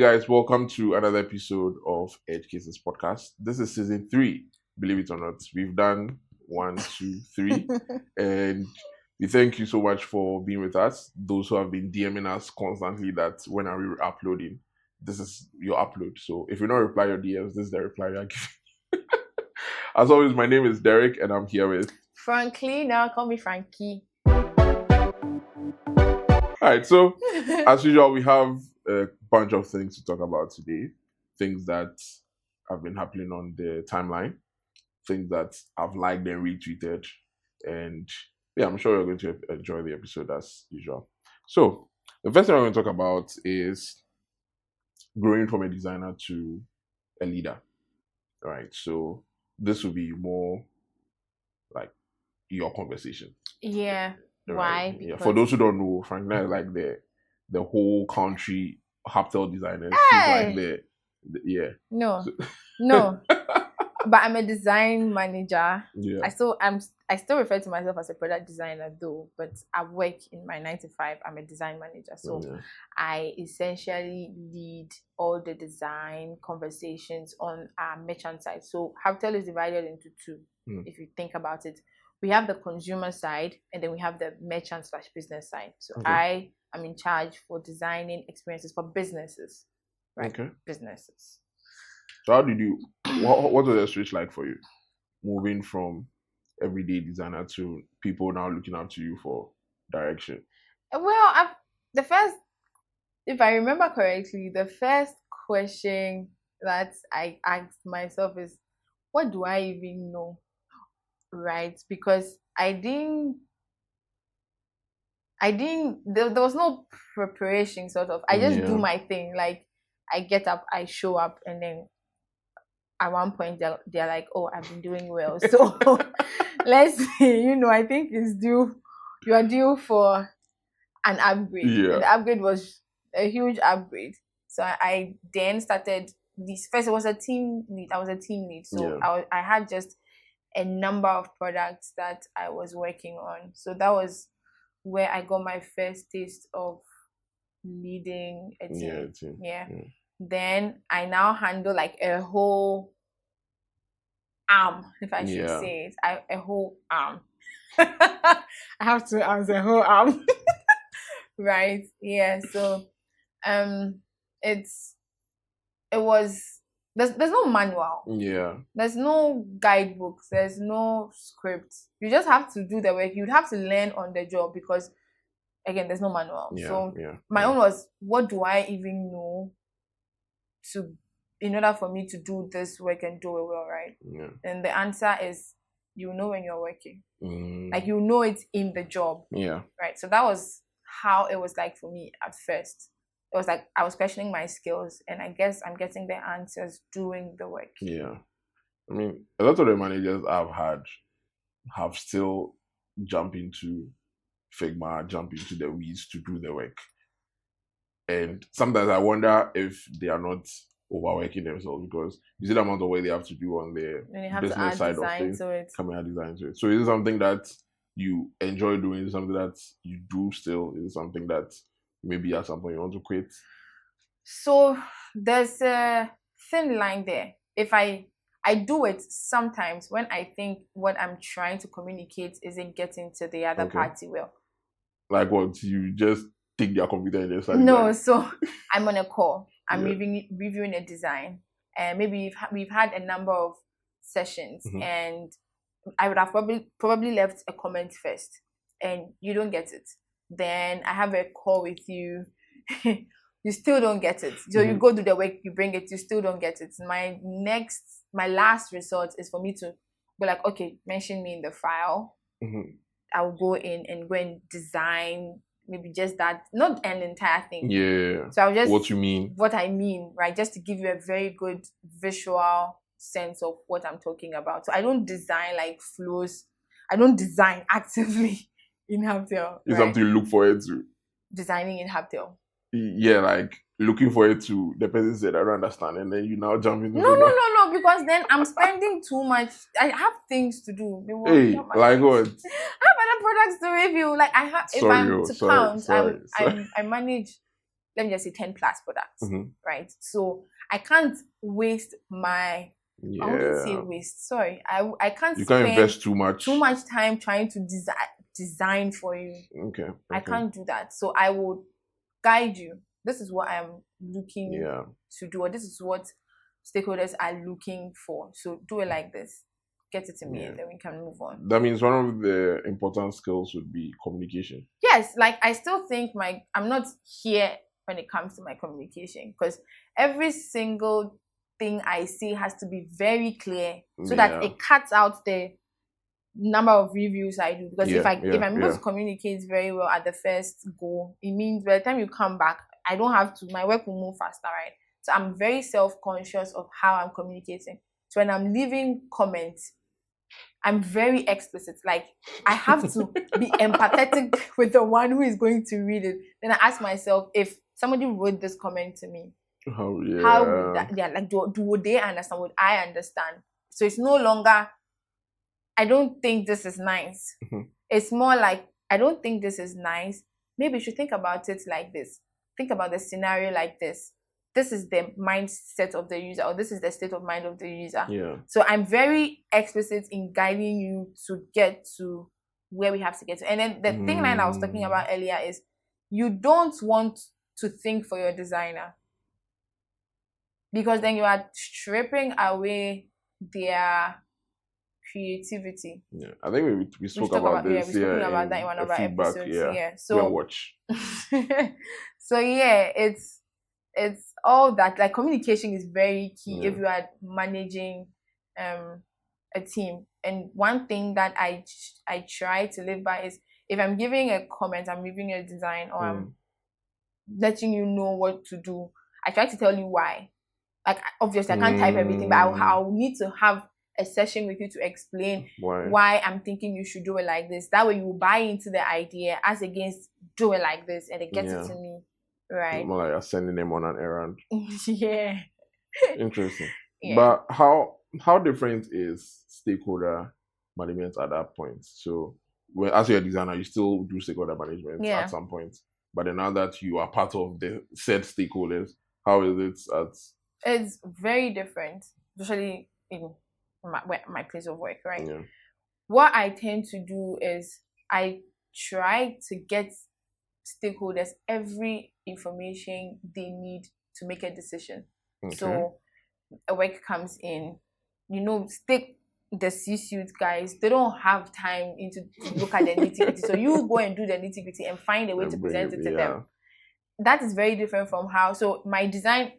guys, welcome to another episode of Edge Cases Podcast. This is season 3, believe it or not. We've done 1, 2, 3, and we thank you so much for being with us. Those who have been DMing us constantly that when are we uploading, this is your upload. So if you don't reply your DMs, this is the reply you're giving. As always, my name is Derek, and I'm here with Frankly, now call me Frankie. All right, so as usual, we have a bunch of things to talk about today. Things that have been happening on the timeline, things that I've liked and retweeted, and yeah, I'm sure you're going to enjoy the episode as usual. So the first thing I'm going to talk about is growing from a designer to a leader. All right, so this will be more like your conversation. Yeah. Right? Why? Yeah. Because- For those who don't know, Franklin is like the whole country hotel designers. Hey! She's like yeah. No, So- no. But I'm a design manager. Yeah. I still refer to myself as a product designer though, but I work in my 9 to 5. I'm a design manager. So Yeah. I essentially lead all the design conversations on our merchant side. So Habitel is divided into two, if you think about it. We have the consumer side and then we have the merchant/business side. So Okay. I am in charge for designing experiences for businesses. Right. Okay. Businesses. So how did you what was the switch like for you? Moving from everyday designer to people now looking up to you for direction. Well, if I remember correctly, the first question that I asked myself is, what do I even know? Right? Because there was no preparation sort of. I just do Yeah. my thing. Like I get up, I show up, and then at one point they're like, oh, I've been doing well. So let's see, I think you are due for an upgrade. Yeah. And the upgrade was a huge upgrade. So I then started this. First, it was a team lead. I was a team lead. So Yeah. I had just a number of products that I was working on. So that was where I got my first taste of leading a team. Yeah. Then I now handle like a whole arm, if I should say it. A whole arm. I have to answer whole arm. Right. Yeah. So there's no manual. Yeah. There's no guidebooks. There's no script. You just have to do the work. You'd have to learn on the job because again, there's no manual. So my own was, what do I even know in order for me to do this work and do it well, right? Yeah. And the answer is, you know when you're working. Like you know it's in the job. Yeah. Right. So that was how it was like for me at first. It was like I was questioning my skills, and I guess I'm getting the answers doing the work. Yeah. I mean, a lot of the managers I've had have still jumped into Figma, jump into the weeds to do the work. And sometimes I wonder if they are not overworking themselves because you see the amount of work they have to do on the business side of things, camera design to it. So is it something that you enjoy doing? Is it something that you do still? Is it something that maybe at some point you want to quit? So there's a thin line there. If I do it sometimes when I think what I'm trying to communicate isn't getting to the other party well. Like what? You just take their computer and just no. So I'm on a call. I'm reviewing a design, and maybe we've had a number of sessions, and I would have probably left a comment first, and you don't get it. Then I have a call with you. You still don't get it. So you go do the work, you bring it, you still don't get it. My last resort is for me to be like, okay, mention me in the file. I'll go in and go and design maybe just that, not an entire thing. Yeah. So I'll just what I mean, right? Just to give you a very good visual sense of what I'm talking about. So I don't design like flows. I don't design actively in Habitel. It's something you look forward to. Designing in Habitel. Yeah, like looking forward to the person said I don't understand, and then you now jump into No, because then I'm spending too much. I have things to do. Hey, like what? I have other products to review. Like I have, if I'm to count, I manage let me just say 10 plus products, Mhm. right? So I can't waste my, I wouldn't say Yeah. waste, sorry. I can't You can't spend invest too much. time trying to design for you. Okay. I can't do that. So I would guide you. This is what I'm looking Yeah. to do, or this is what stakeholders are looking for. So do it like this. Get it to me, Yeah. and then we can move on. That means one of the important skills would be communication. Yes, like I still think I'm not here when it comes to my communication, because every single thing I say has to be very clear so that Yeah. it cuts out the number of reviews I do. Because if I'm able yeah. to communicate very well at the first go, it means by the time you come back, I don't have to, my work will move faster, right? So I'm very self-conscious of how I'm communicating. So when I'm leaving comments, I'm very explicit. Like, I have to be empathetic with the one who is going to read it. Then I ask myself, if somebody wrote this comment to me, Oh, yeah. how would that, yeah, like, would they understand? Would I understand? So it's no longer, I don't think this is nice. Mhm. It's more like, I don't think this is nice. Maybe you should think about it like this. Think about the scenario like this. This is the mindset of the user, or this is the state of mind of the user. Yeah. So I'm very explicit in guiding you to get to where we have to get to. And then the thing that I was talking about earlier is, you don't want to think for your designer, because then you are stripping away their creativity. Yeah, I think we spoke about this. We spoken about that in one of our feedback. episodes. Yeah, Yeah. Go So and watch. so yeah, it's all that. Like, communication is very key Yeah. if you are managing a team. And one thing that I try to live by is, if I'm giving a comment, I'm giving a design, or I'm letting you know what to do, I try to tell you why. Like, obviously I can't type everything, but I'll need to have a session with you to explain why I'm thinking you should do it like this. That way you buy into the idea, as against do it like this, and it gets it to me. Right. More like you're sending them on an errand. Yeah. Interesting. Yeah. But how different is stakeholder management at that point? So as you're a designer, you still do stakeholder management at some point. But then now that you are part of the said stakeholders, how is it at? It's very different, especially in my place of work, right? Yeah. What I tend to do is, I try to get stakeholders every information they need to make a decision. Okay. So a work comes in, the C-suite guys, they don't have time to look at the nitty-gritty. So you go and do the nitty-gritty and find a way to present it to them. That is very different from how, so my designer,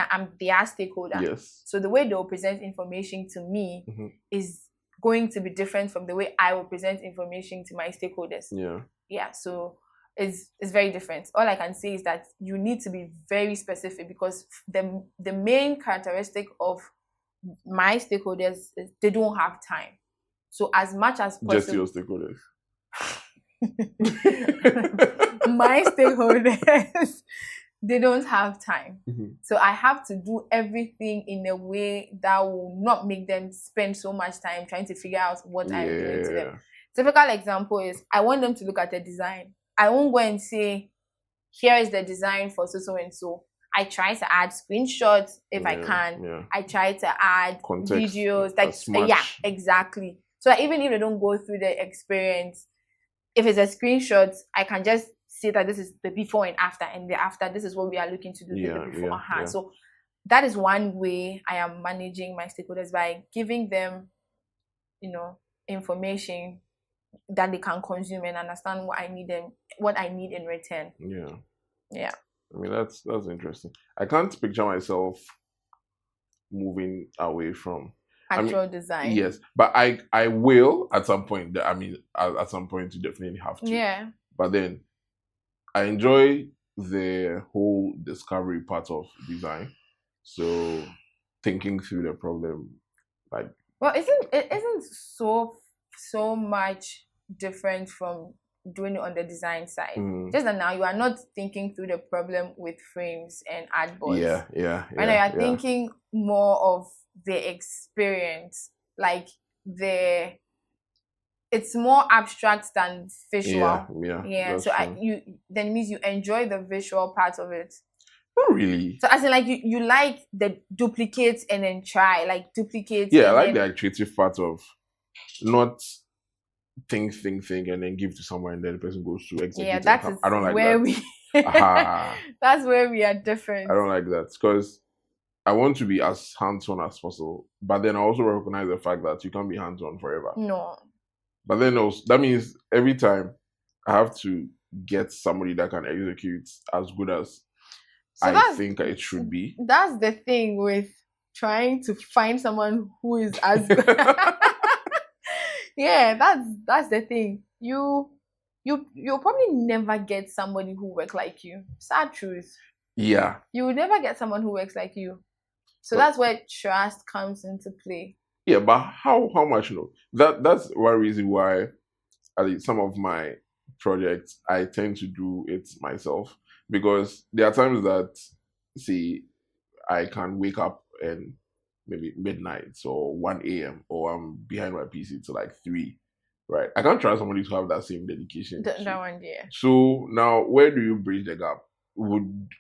I'm their stakeholder. Yes. So the way they'll present information to me is going to be different from the way I will present information to my stakeholders. Yeah. Yeah. So it's very different. All I can say is that you need to be very specific, because the main characteristic of my stakeholders is they don't have time. So as much as possible, just your stakeholders. My stakeholders, they don't have time. So I have to do everything in a way that will not make them spend so much time trying to figure out what I'm doing to them. Typical example is, I want them to look at the design. I won't go and say, here is the design for so and so. I try to add screenshots if I can. Yeah. I try to add context, videos. Yeah, exactly. So that even if they don't go through the experience, if it's a screenshot, I can just say that this is the before and after, and the after, this is what we are looking to do. The before. So that is one way I am managing my stakeholders, by giving them, information that they can consume and understand what I need in return. Yeah. I mean, that's interesting. I can't picture myself moving away from actual design. Yes, but I will at some point. I mean, at some point you definitely have to. Yeah. But then I enjoy the whole discovery part of design. So thinking through the problem, like, well, it isn't so much different from doing it on the design side. Just that now you are not thinking through the problem with frames and artboards. Yeah. Right now you're thinking more of the experience, like it's more abstract than visual. Yeah. So then it means you enjoy the visual part of it. Not really. So as in like you like the duplicate and then try, like duplicate. Yeah, I and like then, the creative part of not think, and then give to someone and then the person goes to execute. Yeah, that is I don't like where that. we that's where we are different. I don't like that because I want to be as hands-on as possible, but then I also recognize the fact that you can't be hands-on forever. No. But then also, that means every time I have to get somebody that can execute as good as I think it should be. That's the thing with trying to find someone who is as good. Yeah, that's the thing. You'll probably never get somebody who works like you. Sad truth. Yeah. You will never get someone who works like you. So that's where trust comes into play. Yeah, but how much that's one reason why some of my projects I tend to do it myself, because there are times that see I can wake up and maybe midnight or 1 a.m. or I'm behind my PC till like 3, right? I can't trust somebody to have that same dedication. That one, yeah. So now where do you bridge the gap?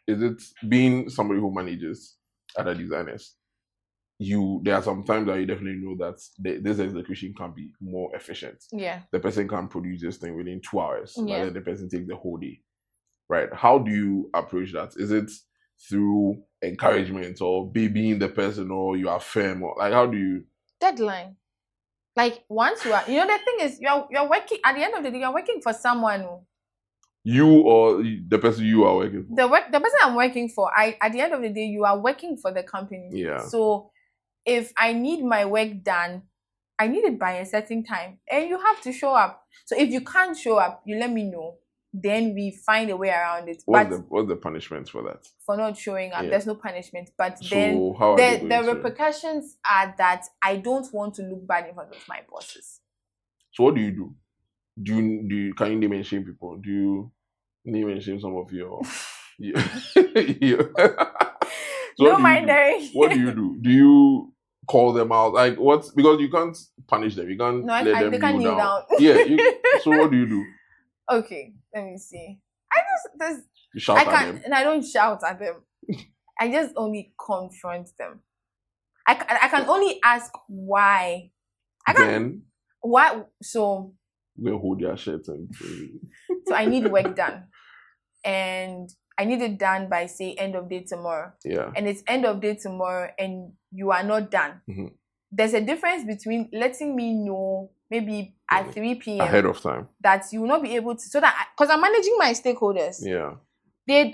Is it being somebody who manages other designers? There are some times that you definitely know that this execution can be more efficient. Yeah. The person can produce this thing within 2 hours, yeah. but then the person takes the whole day. Right? How do you approach that? Is it through encouragement or babying the person, or you are firm, or like how do you deadline? Like once you are, the thing is you're working at the end of the day, you're working for someone. You or the person you are working for? The person I'm working for, at the end of the day, you are working for the company. Yeah. So if I need my work done, I need it by a certain time, and you have to show up. So if you can't show up, you let me know. Then we find a way around it. What's the punishment for that? For not showing up, there's no punishment. But so then how the repercussions are that I don't want to look bad in front of my bosses. So what do you do? Do you can you name and shame people? Do you name and shame some of your So no mind. What do you do? Do you call them out? Like what? Because you can't punish them. You can't let them kneel down. Yeah. So what do you do? Okay, let me see. You shout at them. And I don't shout at them. I just only confront them. I can only ask why. Why? So we'll hold their shirts and. So I need work done, and I need it done by say end of day tomorrow. Yeah. And it's end of day tomorrow, and you are not done. Mm-hmm. There's a difference between letting me know maybe at 3 p.m. ahead of time that you will not be able to, so that because I'm managing my stakeholders. Yeah.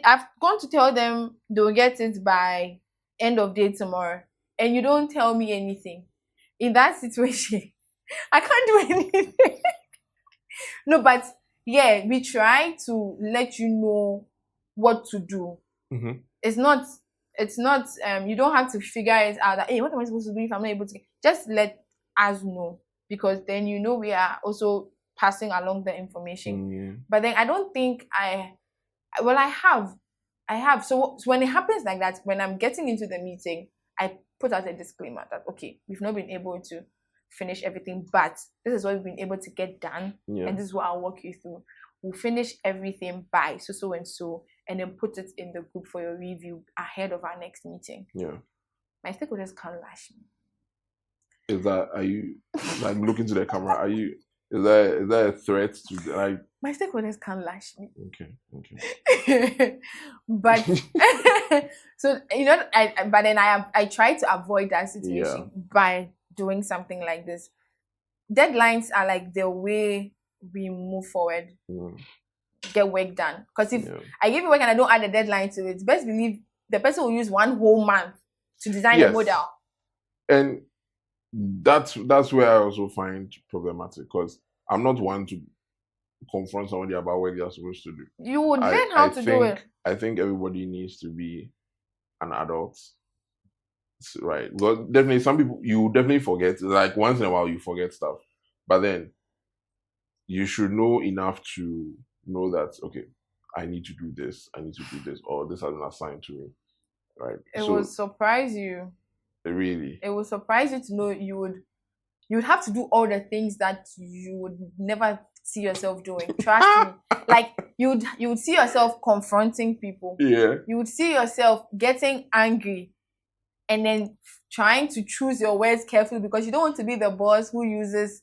I've gone to tell them they'll get it by end of day tomorrow, and you don't tell me anything. In that situation, I can't do anything. No, but yeah, we try to let you know what to do. Mm-hmm. It's not you don't have to figure it out that, hey, what am I supposed to do if I'm not able to? Just let us know, because then we are also passing along the information. Mm-hmm. But then I don't think I have. So when it happens like that, when I'm getting into the meeting, I put out a disclaimer that, okay, we've not been able to finish everything, but this is what we've been able to get done. Yeah. And this is what I'll walk you through. We'll finish everything by so and so, and then put it in the group for your review ahead of our next meeting. Yeah. My stakeholders can't lash me. Are you like looking to the camera? Is that a threat to like? My stakeholders can't lash me. Okay. But so but then I try to avoid that situation by doing something like this. Deadlines are like the way we move forward, get work done. Because if I give you work and I don't add a deadline to it, best believe the person will use 1 whole month to design a model. And that's where I also find problematic, because I'm not one to confront somebody about what they're supposed to do. You would learn how to do it. I think everybody needs to be an adult, right? Because definitely some people, you definitely forget, like once in a while you forget stuff, but then you should know enough to know that, okay, I need to do this, or this has been assigned to me, right? It will surprise you. Really? It will surprise you to know you would you would have to do all the things that you would never see yourself doing. Trust me. Like you would see yourself confronting people. Yeah. You would see yourself getting angry and then trying to choose your words carefully because you don't want to be the boss who uses,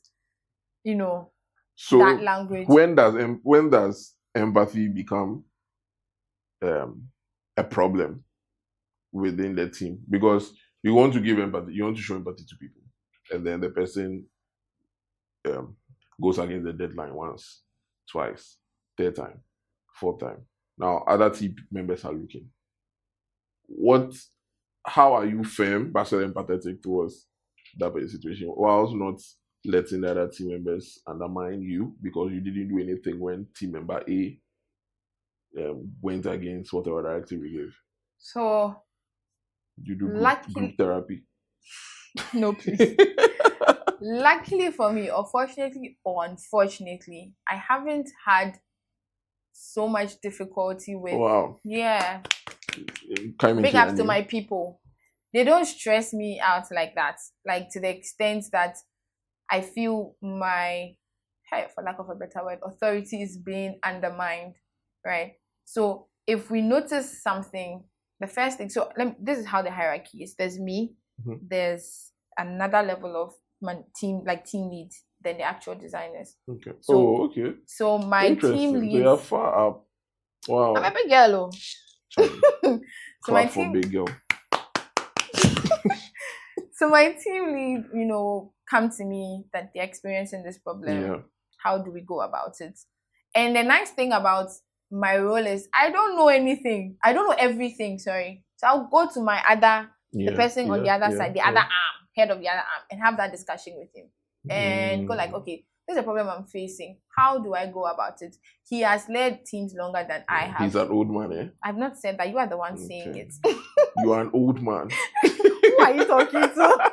So that language. when does empathy become a problem within the team? Because you want to give empathy, you want to show empathy to people, and then the person goes against the deadline once, twice, third time, fourth time. Now other team members are looking. How are you firm but still empathetic towards that situation, whilst not letting the other team members undermine you because you didn't do anything when team member A went against whatever directive we gave? So you do group therapy? No, please. Luckily for me, unfortunately or unfortunately, I haven't had so much difficulty with. Wow. Yeah. Big up to my people. They don't stress me out like that. Like to the extent that I feel my, for lack of a better word, authority is being undermined. Right? So if we notice something, the first thing, this is how the hierarchy is. There's me, there's another level of team leads than the actual designers. Okay. Okay. So my team leads. So you're far up. Wow. I'm a big girl. So my team big girl. So my team lead, come to me that they're experiencing this problem. Yeah. How do we go about it? And the nice thing about my role is I don't know anything. I don't know everything, sorry. So I'll go to my the person on the other side, the other arm, head of the other arm, and have that discussion with him. And go like, okay, this is a problem I'm facing. How do I go about it? He has led teams longer than I have. He's an old man, eh? I've not said that. You are the one saying it. You are an old man. Who are you talking to?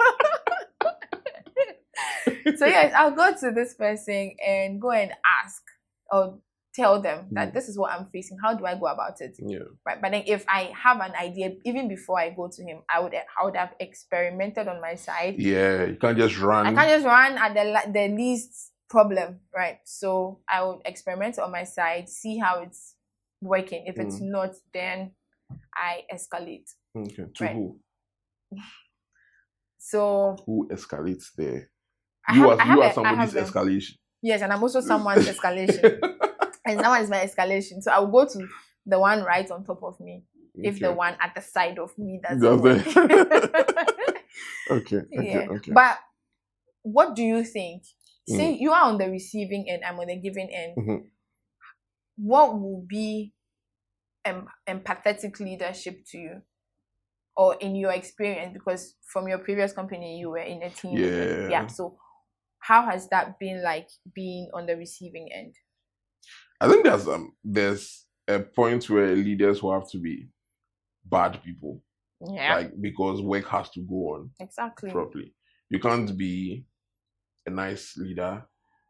So yes, I'll go to this person and go and ask or tell them that this is what I'm facing. How do I go about it? Yeah. Right. But then if I have an idea, even before I go to him, I would have experimented on my side. Yeah, you can't just run. I can't just run at the least problem, right? So I would experiment on my side, see how it's working. If it's not, then I escalate. Okay. To who? So who escalates there? You are somebody's escalation. Yes, and I'm also someone's escalation. And that one is my escalation. So I will go to the one right on top of me. Okay. If the one at the side of me doesn't work. Okay. But what do you think? Say you are on the receiving end, I'm on the giving end. What will be empathetic leadership to you? Or in your experience, because from your previous company, you were in a team. Yeah. So how has that been like being on the receiving end? I think there's a point where leaders will have to be bad people. Yeah. Like, because work has to go on. Exactly. Properly. You can't be a nice leader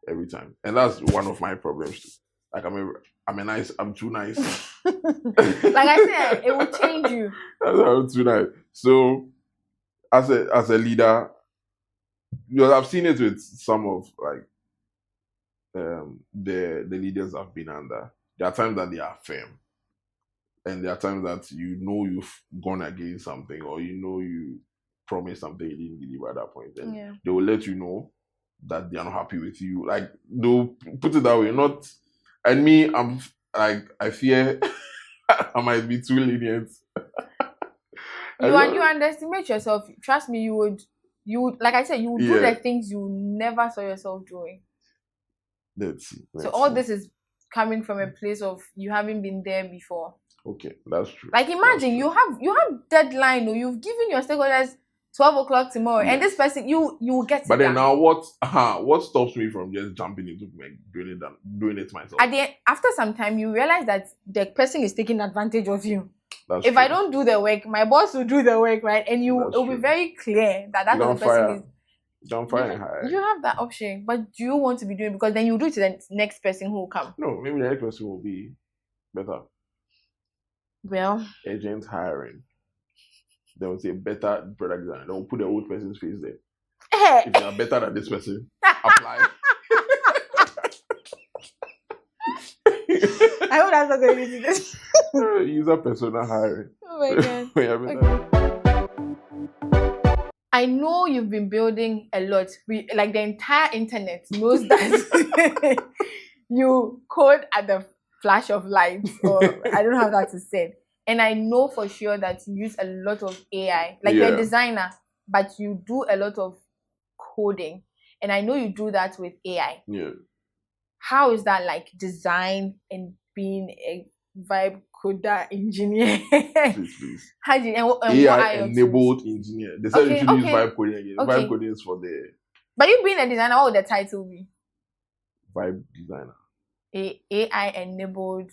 every time. And that's one of my problems too. Like I'm too nice. Like I said, it will change you. I'm too nice. So as a leader, I've seen it with some of like the leaders I've been under. There are times that they are firm. And there are times that you've gone against something, or you promised something you didn't deliver at that point. And they will let you know that they are not happy with you. Like, they'll put it that way. Not, and me, I'm like, I fear I might be too lenient. You underestimate yourself. Trust me, you would like I said, you would do the things you never saw yourself doing. Let's see. So all this is coming from a place of you haven't been there before. Okay, that's true. Like, imagine you have deadline, or you've given your stakeholders 12 o'clock tomorrow, and this person you will get. But then now what stops me from just jumping into doing it myself? After some time, you realize that the person is taking advantage of you. That's if true. I don't do the work, my boss will do the work, right? And it will be very clear that that's what the person is. Don't fire and hire. You have that option, but do you want to be doing it? Because then you do it to the next person who will come. No, maybe the next person will be better. Well, agent hiring. They will say better product design. They will put the old person's face there. If you are better than this person, apply. I hope that's not going to do this. User persona hiring. Oh my god. Okay. I know you've been building a lot. Like the entire internet knows that you code at the flash of light, or I don't know how that is said. And I know for sure that you use a lot of AI. Like you're a designer, but you do a lot of coding. And I know you do that with AI. Yeah. How is that like design and being a vibe coder engineer? Please. How do you, and AI enabled engineer. They said you should use vibe coding again. Okay. Vibe coding is for the. But you being a designer, what would the title be? Vibe designer. AI enabled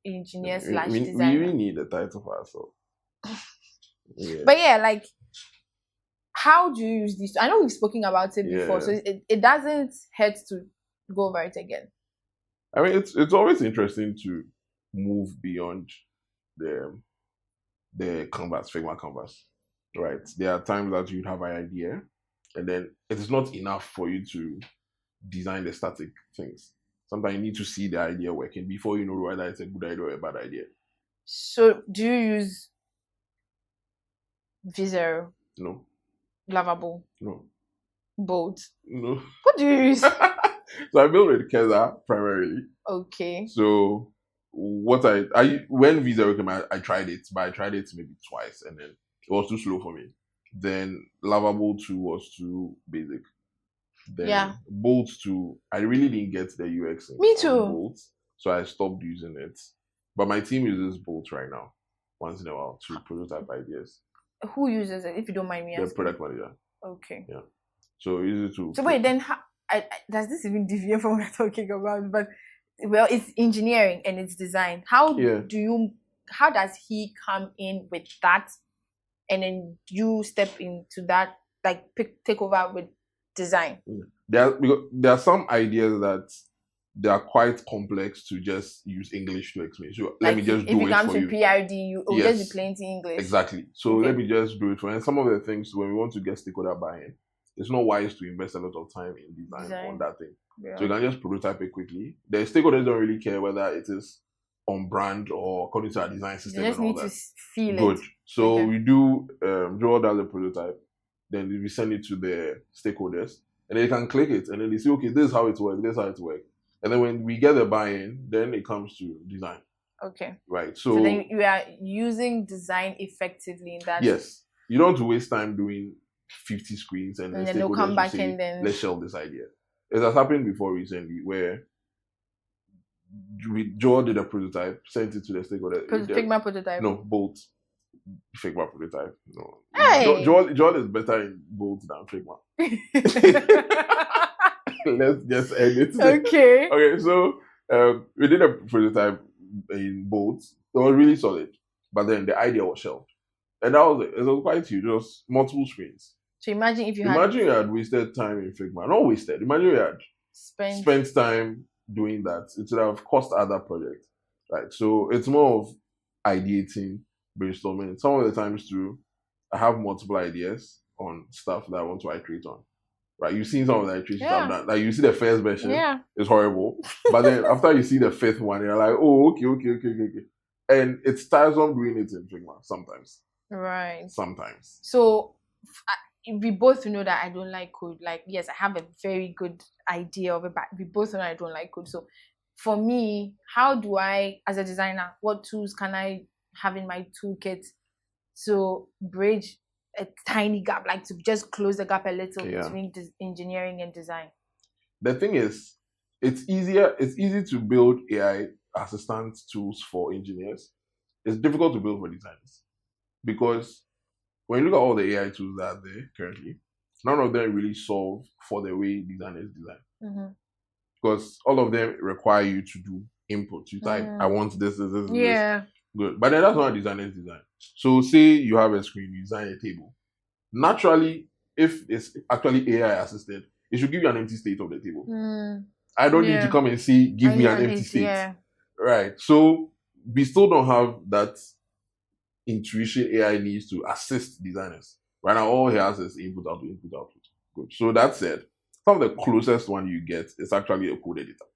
engineer / designer. We really need a title for ourselves. Yeah. But yeah, like, how do you use this? I know we've spoken about it before, so it doesn't hurt to go over it again. I mean, it's always interesting to move beyond the canvas, Figma canvas, right? There are times that you'd have an idea, and then it is not enough for you to design the static things. Sometimes you need to see the idea working before you know whether it's a good idea or a bad idea. So, do you use V0? No. Lovable? No. Bold? No. What do you use? So I built with Keza primarily. Okay. So what I when V0 came out, I tried it, but I tried it maybe twice, and then it was too slow for me. Then Lovable 2 was too basic. Then Bolt 2, I really didn't get the UX in me too. Bolt, so I stopped using it. But my team uses Bolt right now, once in a while, to prototype ideas. Who uses it, if you don't mind me asking? The product manager. Okay. Yeah. So use it to. So wait, then does this even deviate from what we're talking about? But well, it's engineering and it's design. How does he come in with that, and then you step into that, like take over with design? There are some ideas that they are quite complex to just use English to explain. So let me just do it for you. If it comes to PRD, you will just be plenty English. Exactly. So let me just do it for you. And some of the things, when we want to get stakeholder buy-in, it's not wise to invest a lot of time in design on that thing. Yeah. So you can just prototype it quickly. The stakeholders don't really care whether it is on brand or according to our design system. You just and all need that. to feel Good. it. So we do Joel does the prototype, then we send it to the stakeholders, and they can click it, and then they say, okay, this is how it works, this is how it works. And then when we get the buy-in, then it comes to design. Okay. Right. So then you are using design effectively in that. Yes. You don't have to waste time doing 50 screens and then they'll come back and then let's shelve this idea. It has happened before recently where Joel did a prototype, sent it to the stakeholder. Figma prototype? No, Bolt. Figma prototype. No. Hey. Joel is better in Bolt than Figma. Let's just end it. Okay. Okay, so we did a prototype in Bolt. It was really solid. But then the idea was shelved. And that was it. It was quite huge. It was multiple screens. So imagine if you had wasted time in Figma. Not wasted. Imagine you had spent time doing that. It would have cost other projects. Right. So it's more of ideating, brainstorming. Some of the times too, I have multiple ideas on stuff that I want to iterate on. Right. You've seen some of the iterations I've done. Like you see the first version, it's horrible. But then after you see the fifth one, you're like, oh, okay. And it's tiresome doing it in Figma sometimes. Right. Sometimes. So we both know that I don't like code. Like, yes, I have a very good idea of it, but we both know I don't like code. So for me, how do I, as a designer, what tools can I have in my toolkit to bridge a tiny gap, like to just close the gap a little between engineering and design? The thing is, it's easy to build AI assistant tools for engineers. It's difficult to build for designers. Because when you look at all the AI tools that are there currently, none of them really solve for the way designers design. Mm-hmm. Because all of them require you to do input. You type, I want this. Good. But then that's not how designers design. So say you have a screen, you design a table. Naturally, if it's actually AI assisted, it should give you an empty state of the table. I don't need to come and see, give me an empty state. Yeah. Right. So we still don't have that intuition AI needs to assist designers. Right now, all he has is input, output. Good. So that said, some of the closest one you get is actually a code editor.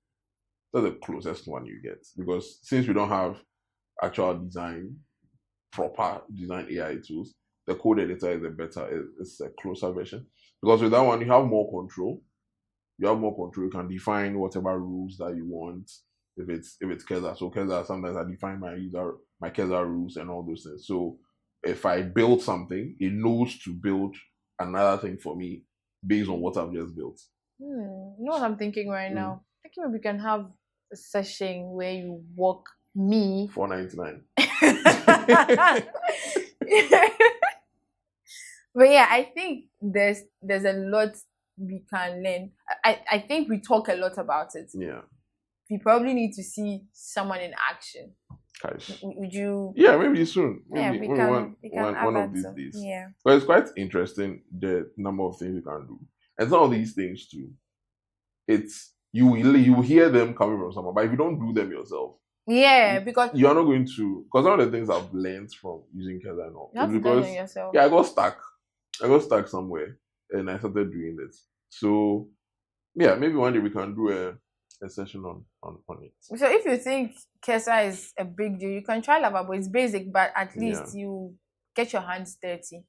That's the closest one you get because since we don't have actual design, proper design AI tools, the code editor is a better, it's a closer version. Because with that one, you have more control. You have more control. You can define whatever rules that you want. If it's Keza, so Keza, sometimes I define my Keza rules and all those things. So if I build something, it knows to build another thing for me based on what I've just built. You know what I'm thinking right now? Thinking maybe we can have a session where you walk me $4.99. But yeah, I think there's a lot we can learn. I think we talk a lot about it. Yeah. We probably need to see someone in action. Gosh. Would you? Yeah, maybe soon. Maybe maybe we can one of these days. Yeah. But it's quite interesting the number of things you can do, and some of these things too. It's you hear them coming from someone, but if you don't do them yourself, yeah, because you're not going to. Because one of the things I've learned from using Keza and all, you have to because learn yourself. Yeah, I got stuck somewhere, and I started doing it. So yeah, maybe one day we can do a session on it. So if you think Kesa is a big deal, you can try Lavabo. It's basic, but at least you get your hands dirty,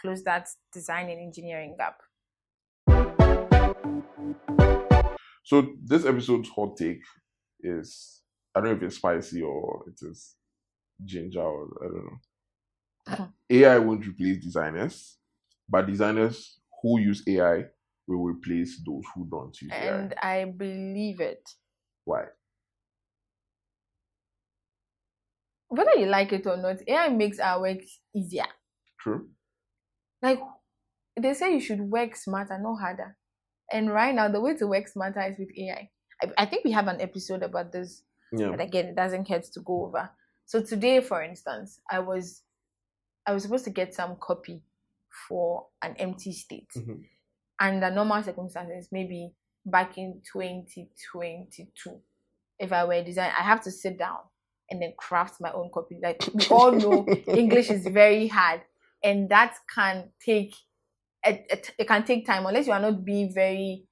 close that design and engineering gap. So this episode's hot take is, I don't know if it's spicy or it is ginger or I don't know. AI won't replace designers, but designers who use AI will replace those who don't use AI. And I believe it. Why? Whether you like it or not, AI makes our work easier. True. Like, they say you should work smarter, not harder. And right now, the way to work smarter is with AI. I think we have an episode about this. Yeah. But again, it doesn't hurt to go over. So today, for instance, I was supposed to get some copy for an empty state. Mm-hmm. Under normal circumstances, maybe back in 2022, if I were a designer, I have to sit down and then craft my own copy. Like we all know, English is very hard, and that can take it can take time unless you are not being very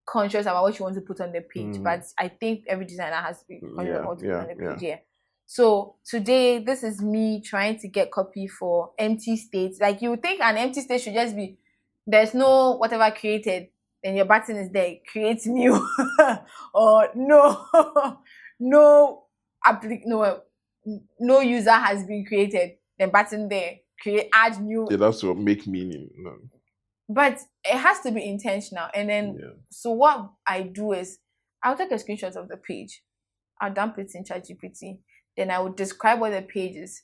conscious about what you want to put on the page. But I think every designer has to be conscious about what to put on the page. Yeah. So today, this is me trying to get copy for empty states. Like you would think an empty state should just be there's no whatever created, then your button is there, create new, or no user has been created, then button there, create add new. Yeah, that's what make meaning. No. But it has to be intentional. And then so what I do is I'll take a screenshot of the page, I'll dump it in ChatGPT, then I would describe what the page is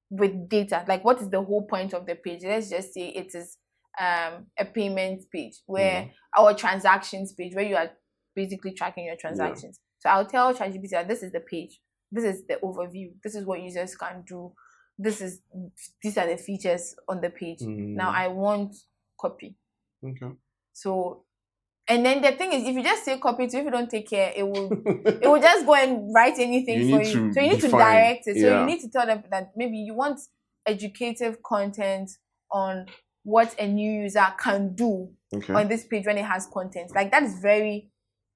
with data. Like what is the whole point of the page? Let's just say it is a payment page where our transactions page where you are basically tracking your transactions. So I'll tell ChatGPT that this is the page, this is the overview, this is what users can do, these are the features on the page. Now I want copy. Okay. So and then the thing is, if you just say copy to, if you don't take care, it will just go and write anything for you. So you need to direct it. So you need to tell them that maybe you want educative content on what a new user can do on this page when it has content. Like that is very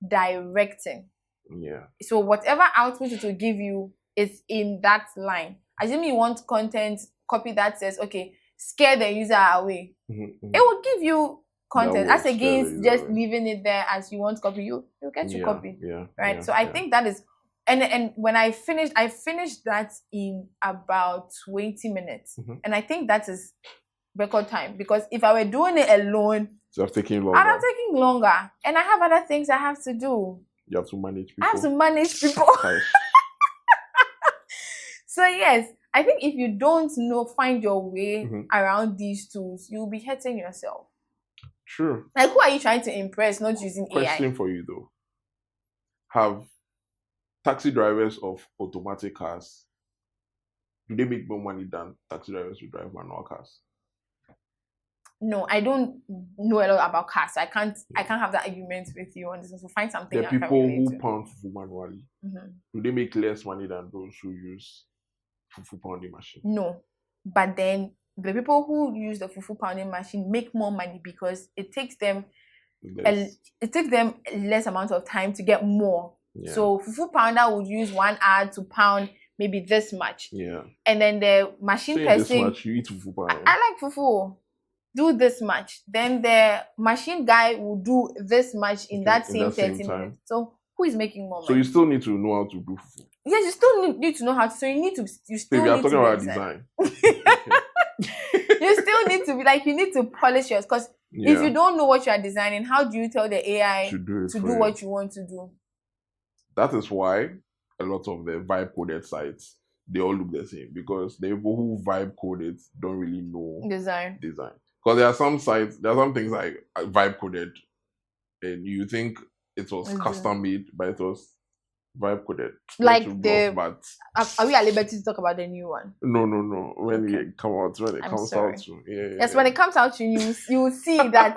directing. Yeah. So whatever output it will give you is in that line. Assuming you want content, copy that says, okay, scare the user away. It will give you content as against just leaving it there as you want copy. You'll get your copy. Right. So I think that is and when I finished that in about 20 minutes. And I think that is record time, because if I were doing it alone, so I'd have taken longer. And I have other things I have to do. You have to manage people. I have to manage people. So yes, I think if you don't find your way around these tools, you'll be hurting yourself. Sure. Like, who are you trying to impress not using AI? Question for you though. Have taxi drivers of automatic cars, do they make more money than taxi drivers who drive manual cars? No, I don't know a lot about cars, so I can't have that argument with you on this. So find something. The people who pound fufu manually, do they make less money than those who use fufu pounding machine? No, but then the people who use the fufu pounding machine make more money because it takes them less amount of time to get more. Yeah. So fufu pounder would use 1 hour to pound maybe this much. Yeah. And then the machine So person, this much, you eat fufu pound. I like fufu. Do this much. Then the machine guy will do this much in that same 30 minutes. So who is making more money? So you still need to know how to do fufu. Yes, you still need to know how to. So you still we are need talking to about design. You still need to be like, you need to polish yours, because if you don't know what you are designing, how do you tell the AI to do what you want to do? That is why a lot of the vibe coded sites, they all look the same, because the people who vibe code it don't really know design. Because there are some sites, there are some things like vibe coded, and you think it was custom made, but it was vibe coded. Like are we at liberty to talk about the new one? No. When it comes out, yes, when it comes out, you will see that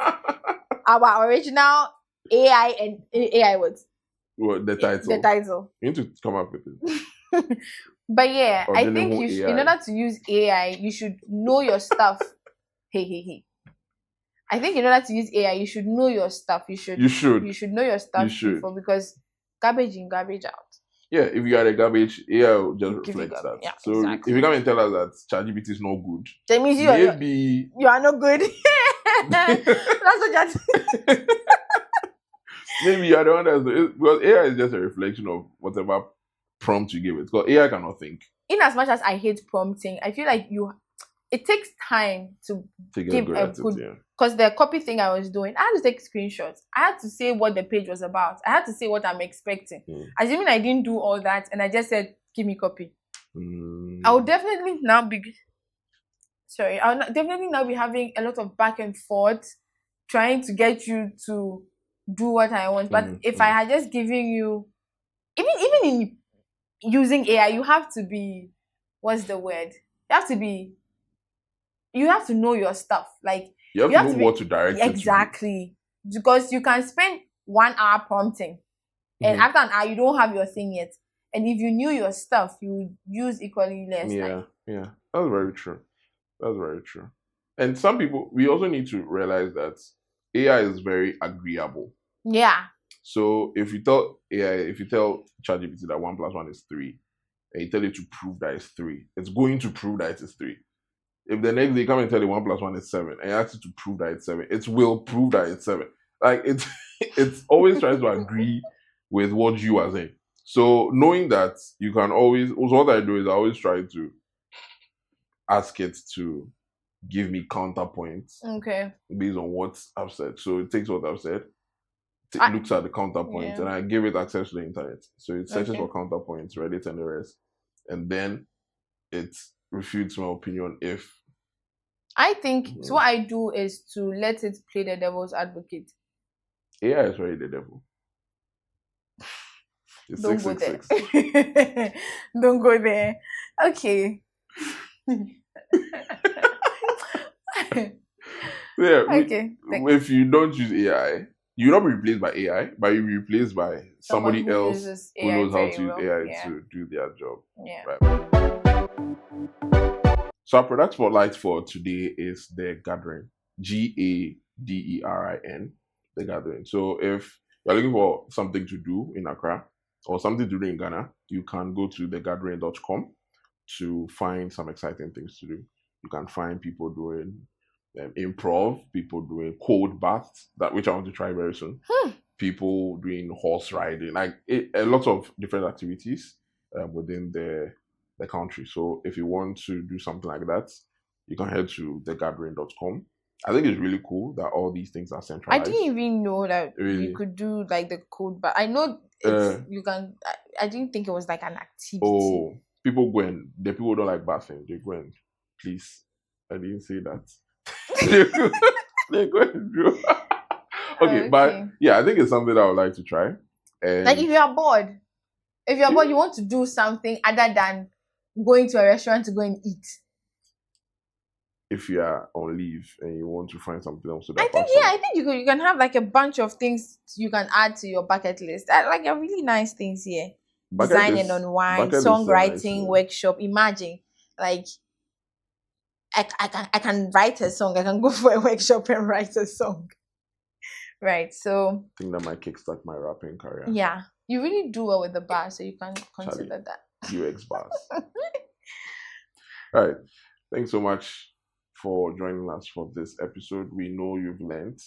our original AI and AI was the title. The title. You need to come up with it. But yeah, I think in order to use AI, you should know your stuff. Hey. I think in order to use AI, you should know your stuff. You should know your stuff before, because garbage in, garbage out. Yeah, if you are a garbage, AI will just reflect that. Yeah, so exactly. If you come and tell us that ChatGPT is not good, that means you are not good. That's what you're maybe you are the one that's because AI is just a reflection of whatever prompt you give it. Because AI cannot think. In as much as I hate prompting, I feel like it takes time to give a good. Because the copy thing I was doing, I had to take screenshots. I had to say what the page was about. I had to say what I'm expecting. Assuming I didn't do all that, and I just said, "Give me copy." I would definitely now be. Sorry, I'll definitely now be having a lot of back and forth, trying to get you to do what I want. But if I had just given you, even in using AI, you have to be, what's the word? You have to know your stuff. Like you have to know what to direct. Exactly. Because you can spend 1 hour prompting, and after an hour you don't have your thing yet. And if you knew your stuff, you would use equally less. Yeah. That's very true. And some people, we also need to realize that AI is very agreeable. Yeah. So if you tell ChatGPT that 1 + 1 is 3, and you tell it to prove that it's 3, it's going to prove that it is 3. If the next day you come and tell it 1 + 1 is 7, and you ask it to prove that it's 7, it will prove that it's 7. Like it's always tries to agree with what you are saying. So knowing that you can always, what I do is I always try to ask it to give me counterpoints. Okay. Based on what I've said. So it takes what I've said, looks at the counterpoints, and I give it access to the internet. So it searches for counterpoints, Reddit and the rest. And then it refutes my opinion if I think so. What I do is to let it play the devil's advocate. AI is really the devil. It's don't 666. Go there. Don't go there. Okay. Yeah. Okay. If you don't use AI, you'll not be replaced by AI, but you'll be replaced by somebody else who knows how to use AI to do their job. Yeah. Right. So our product spotlight for today is The Gathering. GADERIN. The Gathering. So if you're looking for something to do in Accra or something to do in Ghana, you can go to thegathering.com to find some exciting things to do. You can find people doing improv, people doing cold baths, which I want to try very soon. People doing horse riding, like a lot of different activities within the country. So if you want to do something like that, you can head to thegathering.com. I think it's really cool that all these things are centralized. I didn't even know that you could do like the cold bath. I know you can. I didn't think it was like an activity. Oh, people go and the people don't like bathing. They go and please. I didn't say that. They go and do. Okay, but yeah, I think it's something I would like to try. And like if you are bored, you want to do something other than going to a restaurant to go and eat. If you are on leave and you want to find something else to do, I think you can have like a bunch of things you can add to your bucket list. Like a really nice things here. Design and unwind, songwriting workshop. Imagine like I can write a song. I can go for a workshop and write a song. Right. So I think that might kickstart my rapping career. yeah, you really do well with the bar, so you can Charlie, consider that. UX bars. All right. Thanks so much for joining us for this episode. We know you've learned.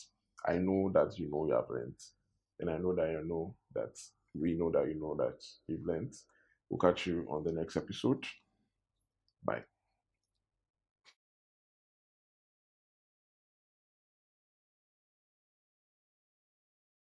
I know that you know you have learned. And I know that you know that we know that you know that you've learned. We'll catch you on the next episode. Bye.